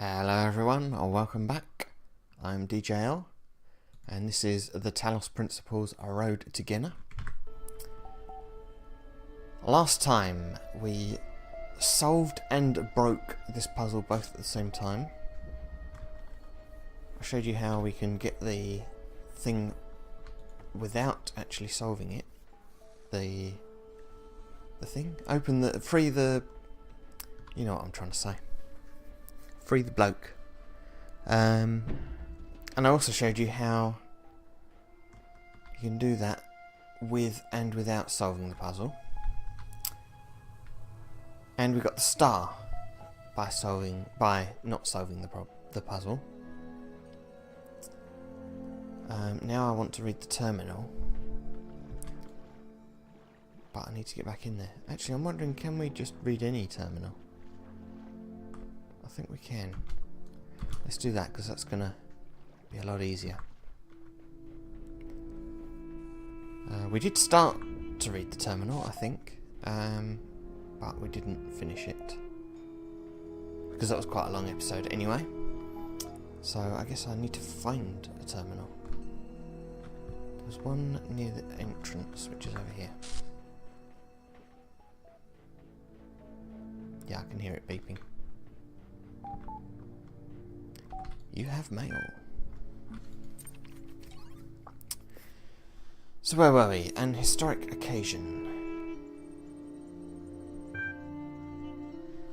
Hello everyone, and welcome back. I'm DJL, and this is the Talos Principles A Road to Gehenna. Last time we solved and broke this puzzle both at the same time. I showed you how we can get the thing without actually solving it. The thing? Free the... You know what I'm trying to say. Free the bloke. And I also showed you how you can do that with and without solving the puzzle. And we got the star by not solving the puzzle. Now I want to read the terminal, but I need to get back in there. Actually, I'm wondering, can we just read any terminal? I think we can. Let's do that, because that's going to be a lot easier. We did start to read the terminal, I think, but we didn't finish it, because that was quite a long episode anyway. So I guess I need to find a terminal. There's one near the entrance, which is over here. Yeah, I can hear it beeping. You have mail. So where were we? An historic occasion.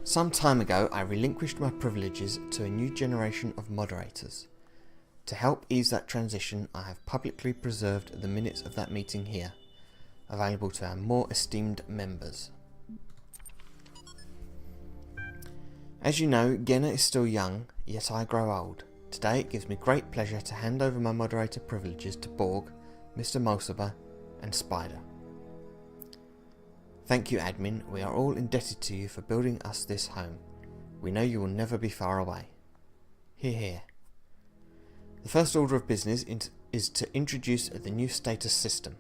Some time ago, I relinquished my privileges to a new generation of moderators. To help ease that transition, I have publicly preserved the minutes of that meeting here, available to our more esteemed members. As you know, Gehenna is still young, yet I grow old. Today it gives me great pleasure to hand over my moderator privileges to Borg, Mr. Mulciber, and Spider. Thank you, Admin. We are all indebted to you for building us this home. We know you will never be far away. Hear, hear. The first order of business is to introduce the new status system.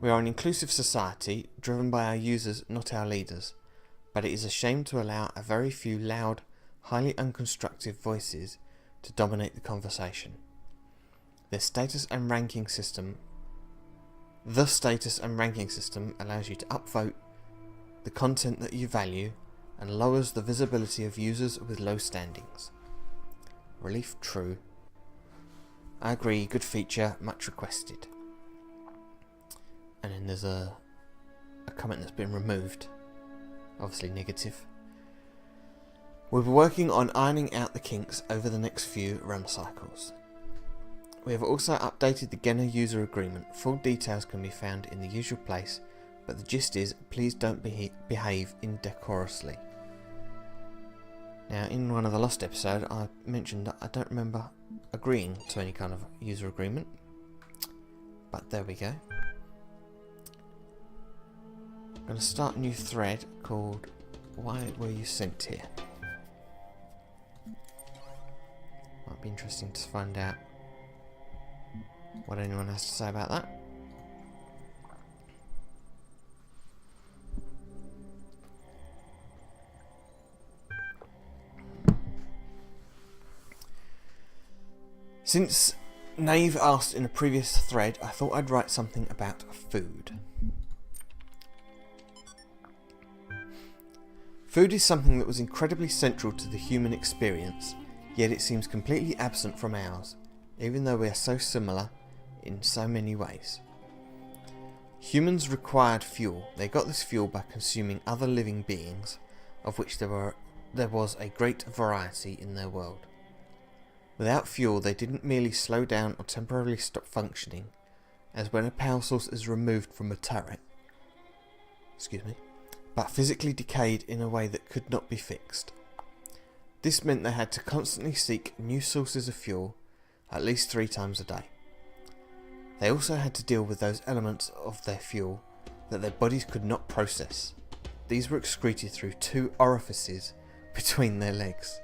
We are an inclusive society, driven by our users, not our leaders. But it is a shame to allow a very few loud, highly unconstructive voices to dominate the conversation. The status and ranking system allows you to upvote the content that you value and lowers the visibility of users with low standings. Relief true. I agree, good feature, much requested. And then there's a comment that's been removed. Obviously negative. We'll be working on ironing out the kinks over the next few run cycles. We have also updated the Gehenna user agreement. Full details can be found in the usual place, but the gist is, please don't behave indecorously. Now, in one of the last episodes, I mentioned that I don't remember agreeing to any kind of user agreement, but there we go. I'm going to start a new thread called Why Were You Sent Here? Might be interesting to find out what anyone has to say about that. Since Nave asked in a previous thread, I thought I'd write something about food. Food is something that was incredibly central to the human experience, yet it seems completely absent from ours, even though we are so similar in so many ways. Humans required fuel. They got this fuel by consuming other living beings, of which there was a great variety in their world. Without fuel, they didn't merely slow down or temporarily stop functioning, as when a power source is removed from a turret, but physically decayed in a way that could not be fixed. This meant they had to constantly seek new sources of fuel, at least 3 times a day. They also had to deal with those elements of their fuel that their bodies could not process. These were excreted through 2 orifices between their legs.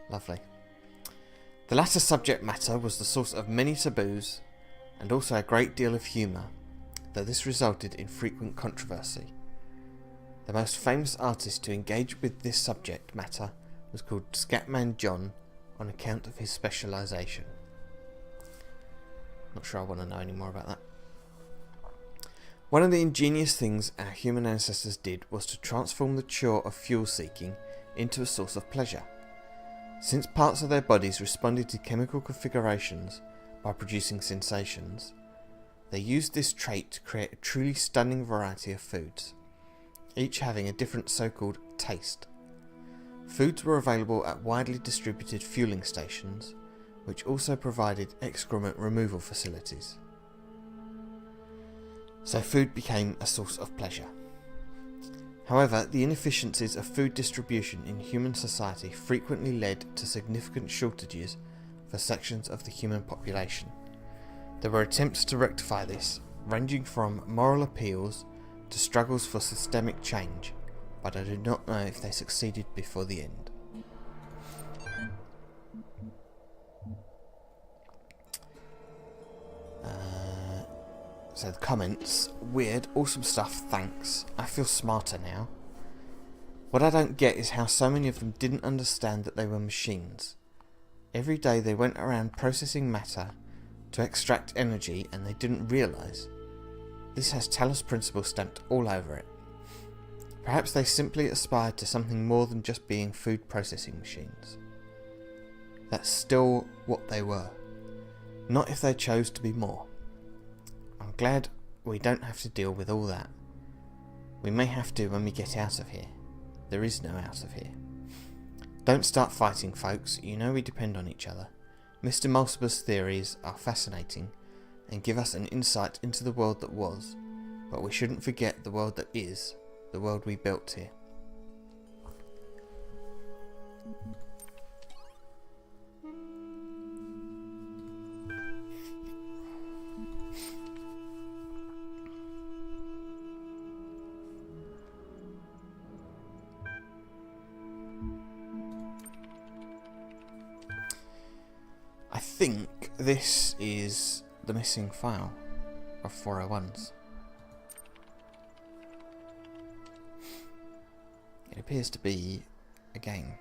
Lovely. The latter subject matter was the source of many taboos, and also a great deal of humour, though this resulted in frequent controversy. The most famous artist to engage with this subject matter was called Scatman John on account of his specialisation. Not sure I want to know any more about that. One of the ingenious things our human ancestors did was to transform the chore of fuel seeking into a source of pleasure. Since parts of their bodies responded to chemical configurations by producing sensations, they used this trait to create a truly stunning variety of foods, each having a different so-called taste. Foods were available at widely distributed fueling stations, which also provided excrement removal facilities. So food became a source of pleasure. However, the inefficiencies of food distribution in human society frequently led to significant shortages for sections of the human population. There were attempts to rectify this, ranging from moral appeals to struggles for systemic change, but I do not know if they succeeded before the end. So the comments, weird, awesome stuff, thanks. I feel smarter now. What I don't get is how so many of them didn't understand that they were machines. Every day they went around processing matter to extract energy and they didn't realise. This has Talos principle stamped all over it. Perhaps they simply aspired to something more than just being food processing machines. That's still what they were. Not if they chose to be more. I'm glad we don't have to deal with all that. We may have to when we get out of here. There is no out of here. Don't start fighting, folks. You know we depend on each other. Mr. Mulciber's theories are fascinating and give us an insight into the world that was, but we shouldn't forget the world that is, the world we built here. I think this is the missing file of 401s. It appears to be a game.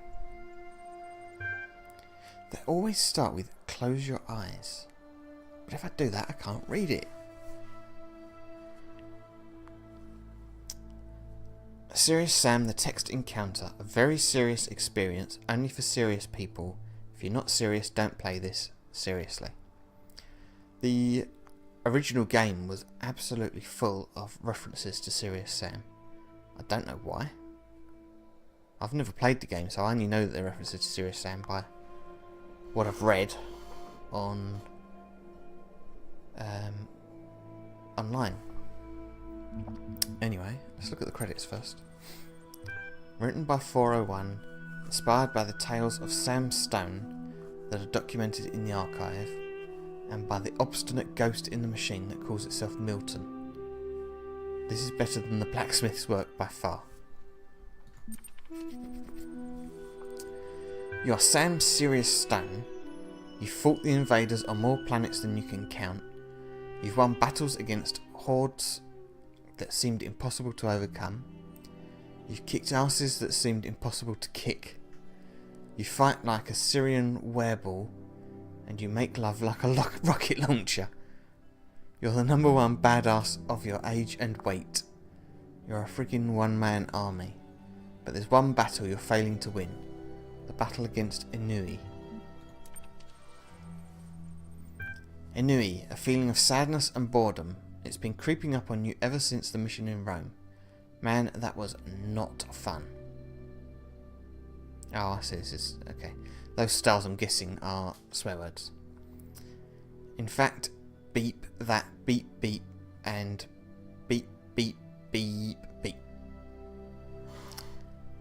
They always start with close your eyes, but if I do that I can't read it. Serious Sam, the text encounter, a very serious experience only for serious people. If you're not serious, don't play this seriously. The original game was absolutely full of references to Serious Sam. I don't know why. I've never played the game, so I only know that they're references to Serious Sam by what I've read on online. Anyway, let's look at the credits first. Written by 401, inspired by the tales of Sam Stone that are documented in the archive, and by the obstinate ghost in the machine that calls itself Milton. This is better than the blacksmith's work by far. You are Sam Sirius Stone. You've fought the invaders on more planets than you can count. You've won battles against hordes that seemed impossible to overcome. You've kicked asses that seemed impossible to kick. You fight like a Syrian wereball, and you make love like a rocket launcher. You're the number one badass of your age and weight. You're a freaking one-man army. But there's one battle you're failing to win. The battle against Ep09. Ep09, a feeling of sadness and boredom. It's been creeping up on you ever since the mission in Rome. Man, that was not fun. Oh, I see, this is... okay. Those stars, I'm guessing, are swear words. In fact, beep, that, beep, beep, and beep, beep, beep, beep.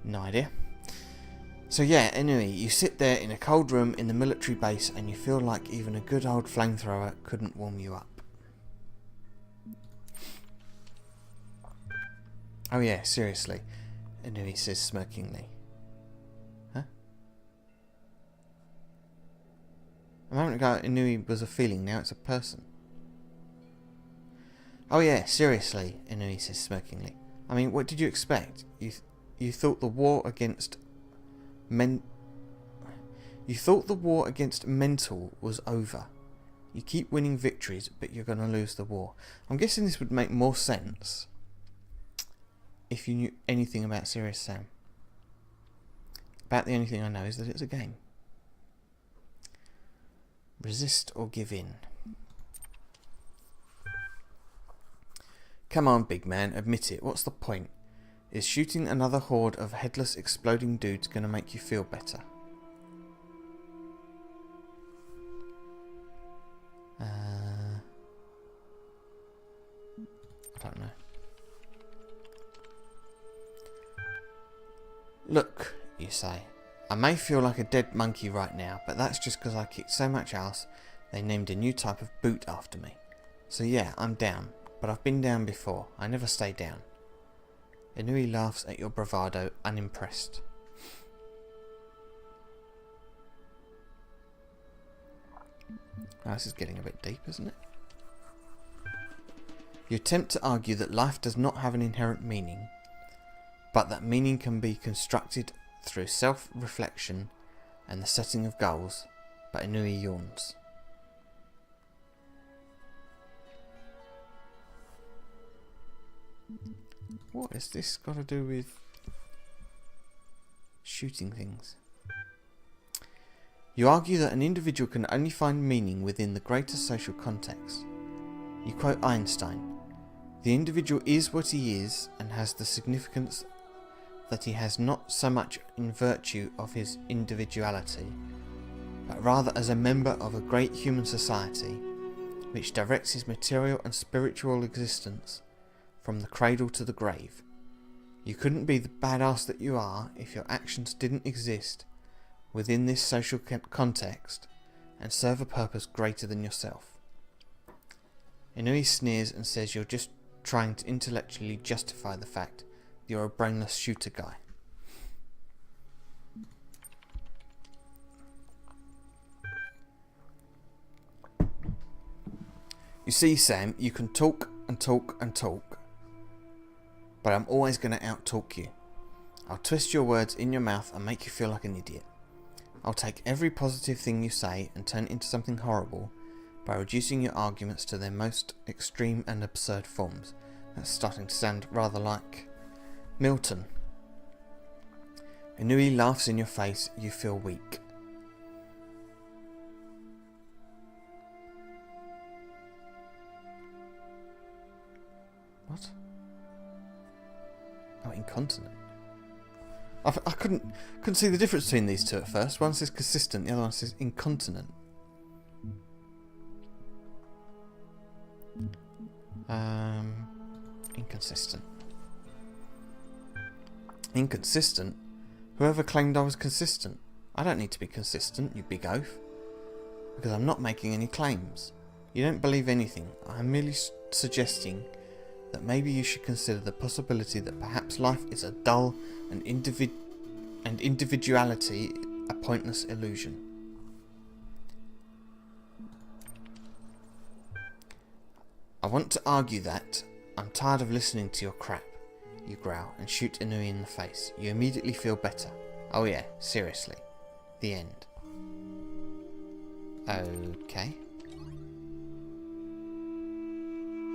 No idea. So yeah, anyway, you sit there in a cold room in the military base and you feel like even a good old flamethrower couldn't warm you up. Oh yeah, seriously. Ep09 says smirkingly. Huh? A moment ago, Ep09 was a feeling, now it's a person. Oh yeah, seriously, Ep09 says smirkingly. I mean, what did you expect? You thought the war against You thought the war against mental was over. You keep winning victories, but you're going to lose the war. I'm guessing this would make more sense if you knew anything about Serious Sam. About the only thing I know is that it's a game. Resist or give in. Come on, big man, admit it. What's the point? Is shooting another horde of headless exploding dudes going to make you feel better? I don't know. Look, you say. I may feel like a dead monkey right now, but that's just because I kicked so much ass they named a new type of boot after me. So yeah, I'm down, but I've been down before. I never stay down. Inui laughs at your bravado, unimpressed. Oh, this is getting a bit deep, isn't it? You attempt to argue that life does not have an inherent meaning, but that meaning can be constructed through self-reflection and the setting of goals, but Inui yawns. What has this got to do with shooting things? You argue that an individual can only find meaning within the greater social context. You quote Einstein, "The individual is what he is and has the significance that he has not so much in virtue of his individuality, but rather as a member of a great human society which directs his material and spiritual existence from the cradle to the grave. You couldn't be the badass that you are if your actions didn't exist within this social context and serve a purpose greater than yourself." Inui sneers and says you're just trying to intellectually justify the fact you're a brainless shooter guy. You see, Sam, you can talk and talk and talk, but I'm always going to out-talk you. I'll twist your words in your mouth and make you feel like an idiot. I'll take every positive thing you say and turn it into something horrible by reducing your arguments to their most extreme and absurd forms. That's starting to sound rather like Milton. Inui laughs in your face. You feel weak. What? Oh, incontinent. I couldn't see the difference between these two at first. One says consistent, the other one says incontinent. Inconsistent. Inconsistent? Whoever claimed I was consistent? I don't need to be consistent, you big oaf. Because I'm not making any claims. You don't believe anything. I'm merely suggesting that maybe you should consider the possibility that perhaps life is a dull and individuality a pointless illusion. I want to argue that I'm tired of listening to your crap. You growl and shoot Inui in the face. You immediately feel better. Oh yeah, seriously. The end. Okay.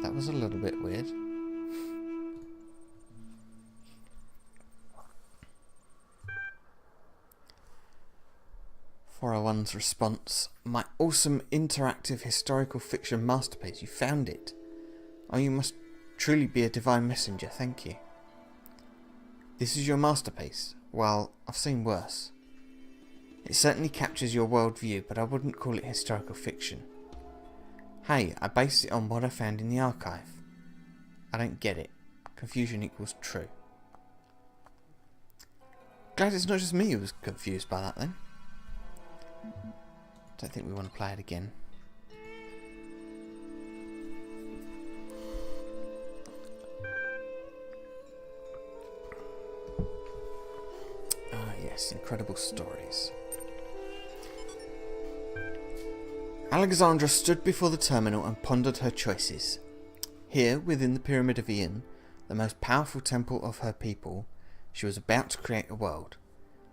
That was a little bit weird. '401's response. My awesome interactive historical fiction masterpiece. You found it. Oh, you must truly be a divine messenger. Thank you. This is your masterpiece. Well, I've seen worse. It certainly captures your worldview, but I wouldn't call it historical fiction. Hey, I based it on what I found in the archive. I don't get it. Confusion equals true. Glad it's not just me who was confused by that then. Don't think we want to play it again. Ah yes, incredible stories. Alexandra stood before the terminal and pondered her choices. Here, within the Pyramid of Ian, the most powerful temple of her people, she was about to create a world.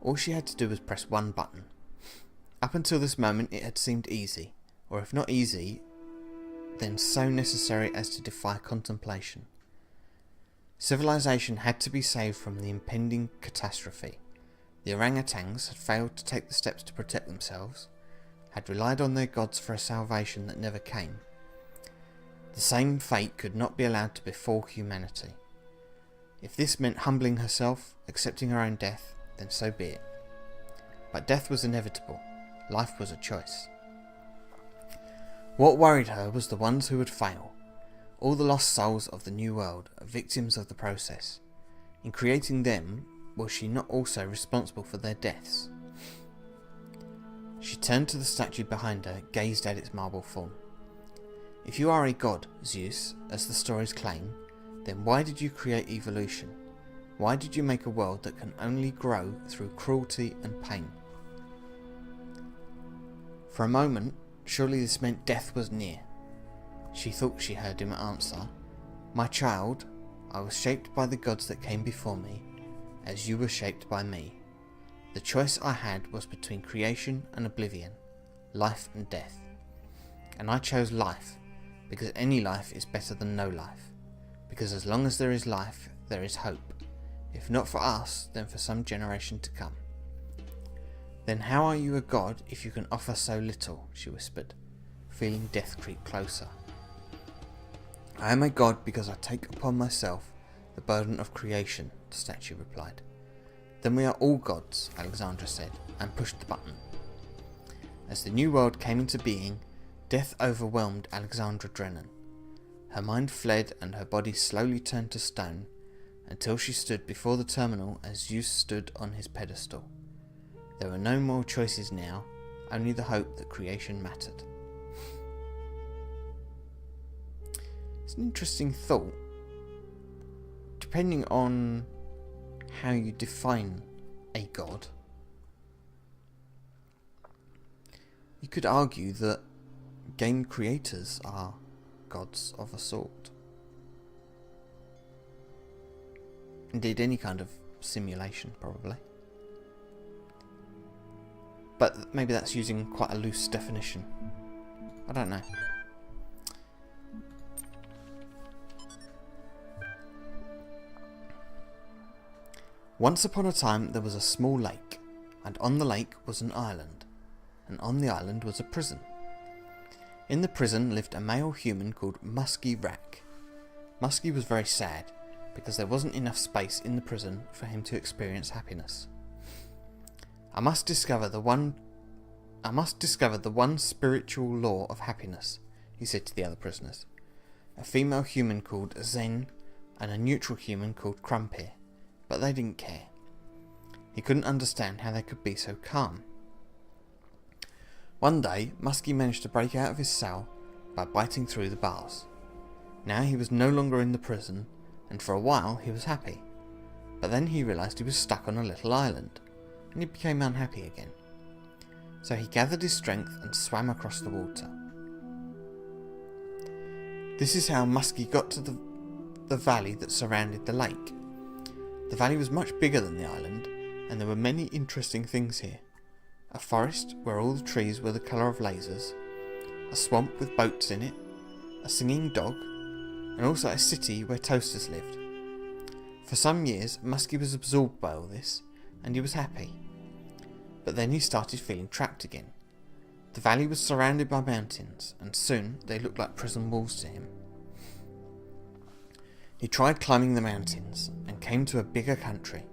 All she had to do was press one button. Up until this moment it had seemed easy, or if not easy, then so necessary as to defy contemplation. Civilization had to be saved from the impending catastrophe. The orangutans had failed to take the steps to protect themselves, had relied on their gods for a salvation that never came. The same fate could not be allowed to befall humanity. If this meant humbling herself, accepting her own death, then so be it. But death was inevitable. Life was a choice. What worried her was the ones who would fail. All the lost souls of the new world are victims of the process. In creating them, was she not also responsible for their deaths? She turned to the statue behind her, gazed at its marble form. If you are a god, Zeus, as the stories claim, then why did you create evolution? Why did you make a world that can only grow through cruelty and pain? For a moment, surely this meant death was near. She thought she heard him answer, "My child, I was shaped by the gods that came before me, as you were shaped by me. The choice I had was between creation and oblivion, life and death. And I chose life, because any life is better than no life. Because as long as there is life, there is hope. If not for us, then for some generation to come." "Then how are you a god if you can offer so little?" she whispered, feeling death creep closer. "I am a god because I take upon myself the burden of creation," the statue replied. "Then we are all gods," Alexandra said, and pushed the button. As the new world came into being, death overwhelmed Alexandra Drennan. Her mind fled and her body slowly turned to stone, until she stood before the terminal as Zeus stood on his pedestal. There were no more choices now, only the hope that creation mattered. It's an interesting thought. Depending on how you define a god, you could argue that game creators are gods of a sort. Indeed, any kind of simulation, probably. But maybe that's using quite a loose definition. I don't know. Once upon a time there was a small lake, and on the lake was an island, and on the island was a prison. In the prison lived a male human called Muskie Rack. Muskie was very sad, because there wasn't enough space in the prison for him to experience happiness. I must discover the one spiritual law of happiness," he said to the other prisoners. A female human called Zen, and a neutral human called Crumpir, but they didn't care. He couldn't understand how they could be so calm. One day, Muskie managed to break out of his cell by biting through the bars. Now he was no longer in the prison, and for a while he was happy. But then he realised he was stuck on a little island, and he became unhappy again. So he gathered his strength and swam across the water. This is how Muskie got to the valley that surrounded the lake. The valley was much bigger than the island, and there were many interesting things here. A forest where all the trees were the colour of lasers, a swamp with boats in it, a singing dog, and also a city where toasters lived. For some years, Muskie was absorbed by all this, and he was happy. But then he started feeling trapped again. The valley was surrounded by mountains, and soon they looked like prison walls to him. He tried climbing the mountains, and came to a bigger country,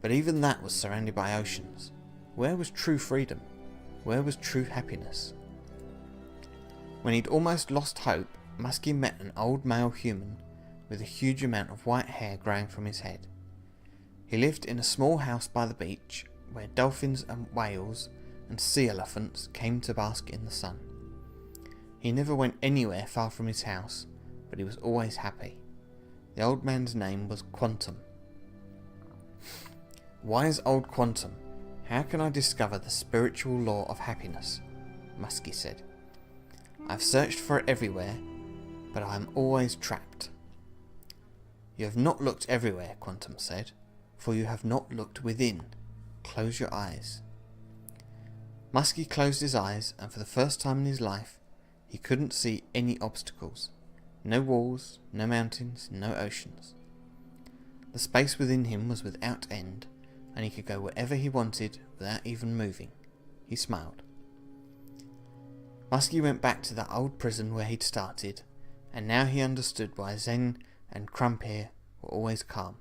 but even that was surrounded by oceans. Where was true freedom? Where was true happiness? When he'd almost lost hope, Muskie met an old male human with a huge amount of white hair growing from his head. He lived in a small house by the beach, where dolphins and whales and sea elephants came to bask in the sun. He never went anywhere far from his house, but he was always happy. The old man's name was Quantum. "Wise old Quantum, how can I discover the spiritual law of happiness?" Muskie said. "I've searched for it everywhere, but I am always trapped." "You have not looked everywhere," Quantum said, "for you have not looked within. Close your eyes." Muskie closed his eyes, and for the first time in his life, he couldn't see any obstacles. No walls, no mountains, no oceans. The space within him was without end, and he could go wherever he wanted without even moving. He smiled. Muskie went back to that old prison where he'd started, and now he understood why Zen and Crumpir were always calm.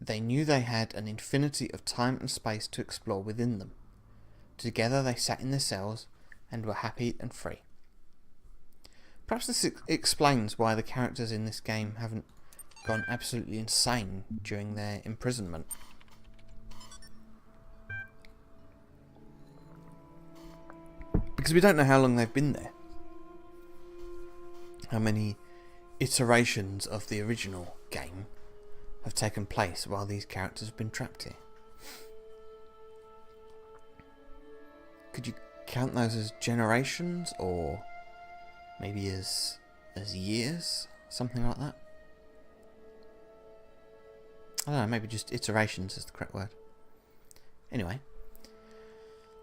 They knew they had an infinity of time and space to explore within them. Together they sat in their cells and were happy and free. Perhaps this explains why the characters in this game haven't gone absolutely insane during their imprisonment. Because we don't know how long they've been there. How many iterations of the original game have taken place while these characters have been trapped here. Could you count those as generations, or maybe as years? Something like that? I don't know, maybe just iterations is the correct word. Anyway,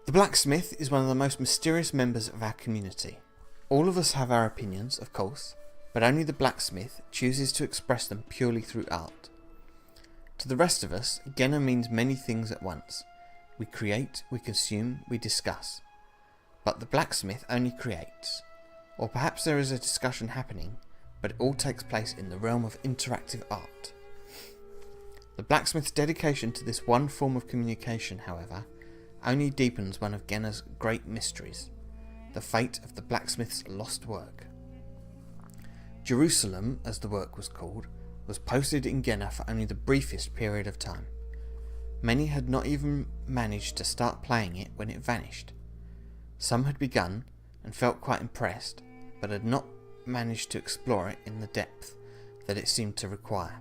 the blacksmith is one of the most mysterious members of our community. All of us have our opinions, of course, but only the blacksmith chooses to express them purely through art. To the rest of us, Gehenna means many things at once. We create, we consume, we discuss. But the blacksmith only creates. Or perhaps there is a discussion happening, but it all takes place in the realm of interactive art. The blacksmith's dedication to this one form of communication, however, only deepens one of Gehenna's great mysteries, the fate of the blacksmith's lost work. Jerusalem, as the work was called, was posted in Gehenna for only the briefest period of time. Many had not even managed to start playing it when it vanished. Some had begun and felt quite impressed, but had not managed to explore it in the depth that it seemed to require.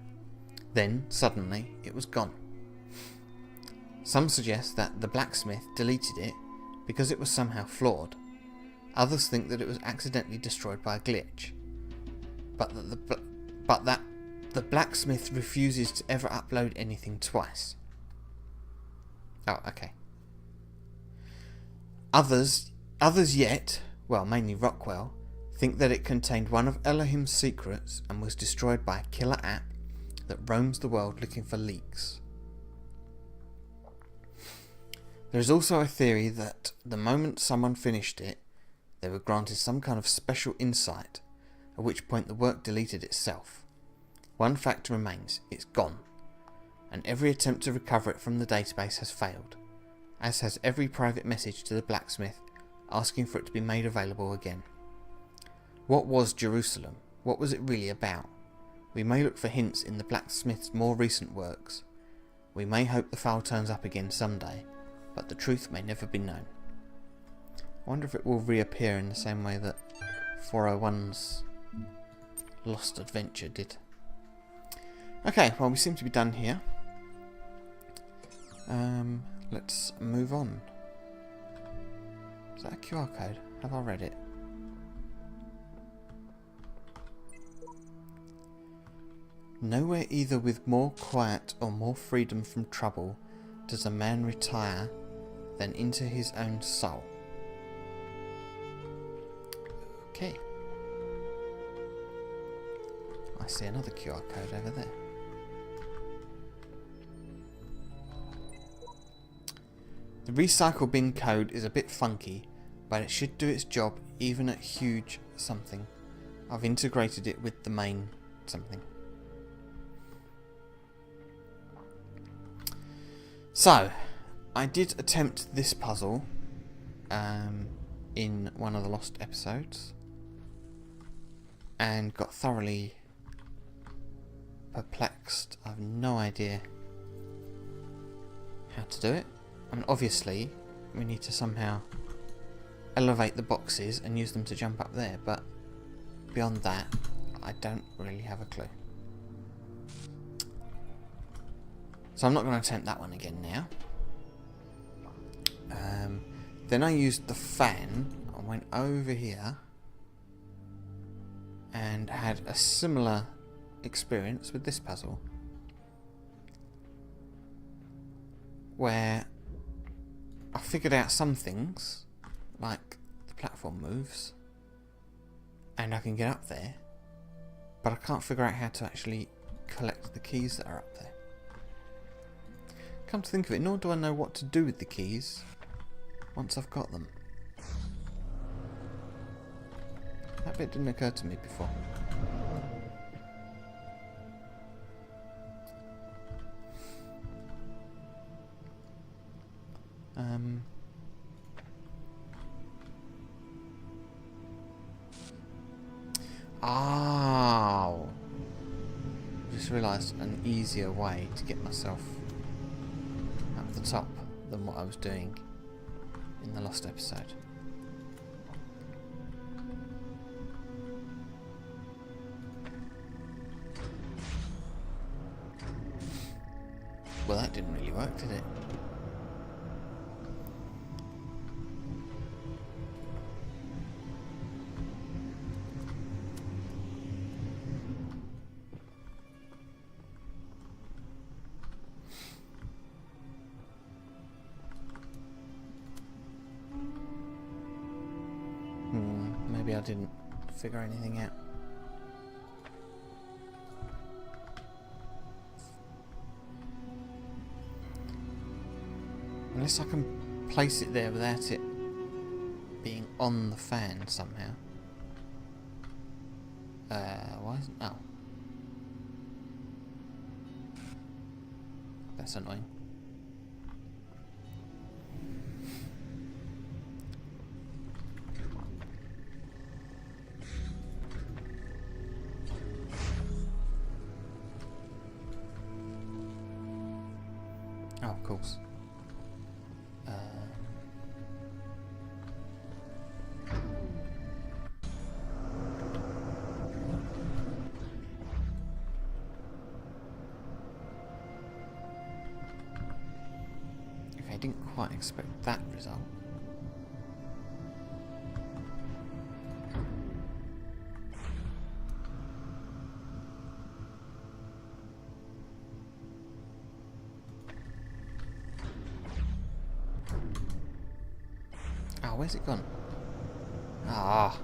Then, suddenly, it was gone. Some suggest that the blacksmith deleted it because it was somehow flawed. Others think that it was accidentally destroyed by a glitch. But that the blacksmith refuses to ever upload anything twice. Oh, okay. Others yet, well, mainly Rockwell, think that it contained one of Elohim's secrets and was destroyed by a killer app that roams the world looking for leaks. There is also a theory that the moment someone finished it, they were granted some kind of special insight, at which point the work deleted itself. One fact remains, it's gone, and every attempt to recover it from the database has failed, as has every private message to the blacksmith asking for it to be made available again. What was Jerusalem? What was it really about? We may look for hints in the blacksmith's more recent works. We may hope the file turns up again someday, but the truth may never be known. I wonder if it will reappear in the same way that 401's Lost Adventure did. Okay, well, we seem to be done here. Let's move on. Is that a QR code? Have I read it? Nowhere either with more quiet or more freedom from trouble does a man retire than into his own soul. Okay. I see another QR code over there. The recycle bin code is a bit funky, but it should do its job even at huge something. I've integrated it with the main something. So, I did attempt this puzzle in one of the Lost episodes and got thoroughly perplexed. I have no idea how to do it. I mean, obviously we need to somehow elevate the boxes and use them to jump up there, but beyond that I don't really have a clue. So I'm not going to attempt that one again now. Then I used the fan. I went over here and had a similar experience with this puzzle, where I figured out some things, like the platform moves, and I can get up there, but I can't figure out how to actually collect the keys that are up there. Come to think of it, nor do I know what to do with the keys once I've got them. That bit didn't occur to me before. Oh, just realised an easier way to get myself up the top than what I was doing in the lost episode. Well, that didn't really work, did it? Maybe I didn't figure anything out. Unless I can place it there without it being on the fan somehow. Why isn't... Oh. That's annoying. Oh, of course. Okay, I didn't quite expect that result. Oh, where's it gone? Ah.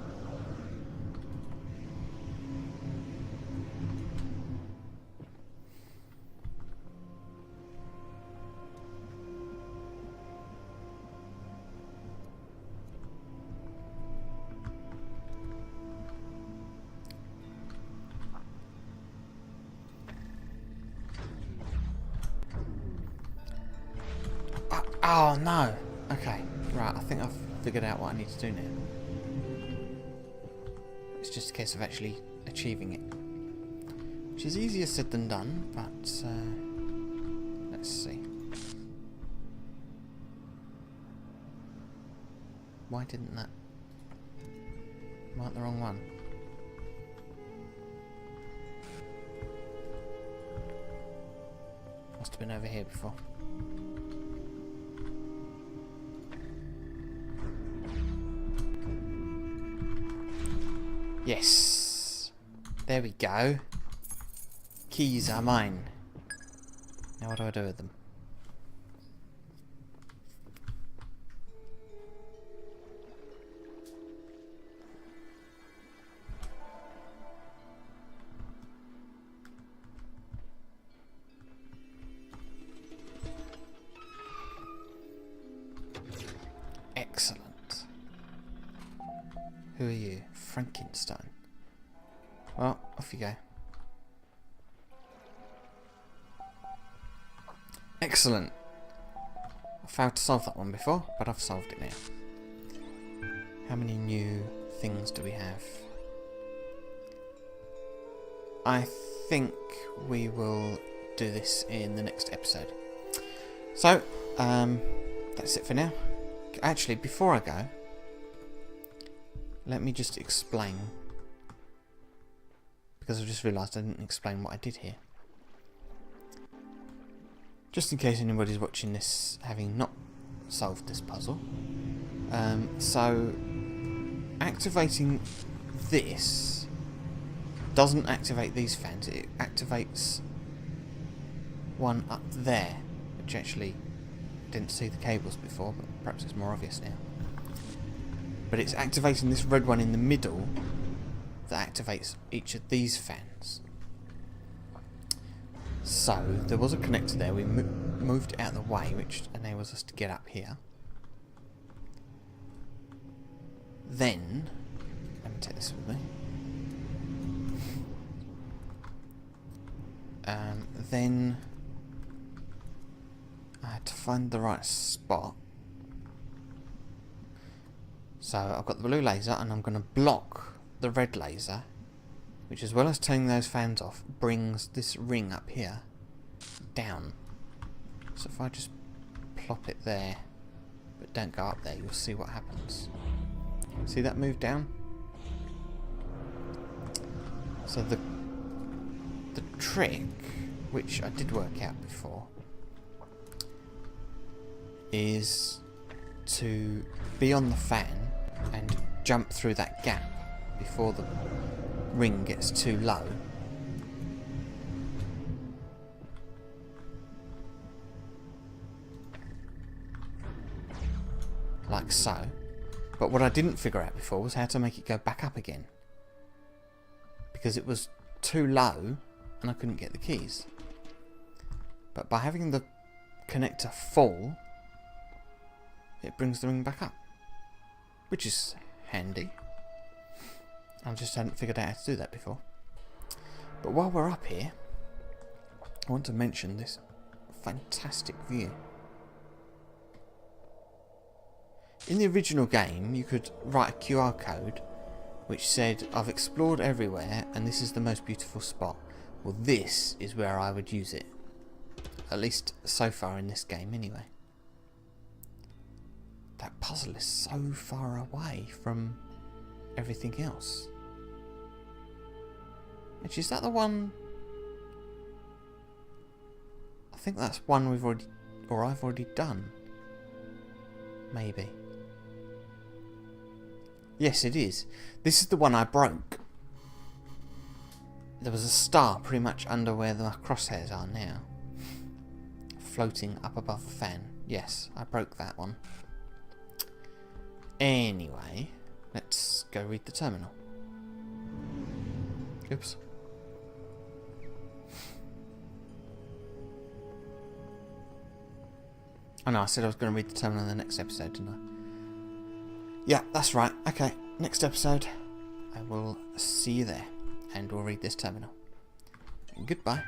Oh no. Okay. Right, I think I've figured out what I need to do now. It's just a case of actually achieving it. Which is easier said than done, but let's see. Why didn't that... Am I at the wrong one? Must have been over here before. Yes! There we go. Keys are mine. Now what do I do with them? Excellent. Who are you? Frankenstein. Well, off you go. Excellent. I failed to solve that one before, but I've solved it now. How many new things do we have? I think we will do this in the next episode. So, that's it for now. Actually, before I go, let me just explain, because I've just realised I didn't explain what I did here. Just in case anybody's watching this having not solved this puzzle. So, activating this doesn't activate these fans, it activates one up there, which actually didn't see the cables before, but perhaps it's more obvious now. But it's activating this red one in the middle that activates each of these fans. So, there was a connector there. We moved it out of the way, which enables us to get up here. Then, let me take this with me. Then I had to find the right spot. So I've got the blue laser and I'm going to block the red laser, which, as well as turning those fans off, brings this ring up here down. So if I just plop it there, but don't go up there, you'll see what happens. See that move down? So the trick, which I did work out before, is to be on the fan and jump through that gap before the ring gets too low. Like so. But what I didn't figure out before was how to make it go back up again, because it was too low and I couldn't get the keys. But by having the connector full, it brings the ring back up, which is handy. I just hadn't figured out how to do that before. But while we're up here, I want to mention this fantastic view. In the original game, you could write a QR code which said, "I've explored everywhere and this is the most beautiful spot." Well, this is where I would use it. At least so far in this game anyway. That puzzle is so far away from everything else. Actually, is that the one? I think that's one we've already, or I've already done. Maybe. Yes, it is. This is the one I broke. There was a star pretty much under where the crosshairs are now, floating up above the fan. Yes, I broke that one. Anyway, let's go read the terminal. Oops. Oh no, I said I was going to read the terminal in the next episode, didn't I? Yeah, that's right. Okay, next episode I will see you there, and we'll read this terminal. Goodbye.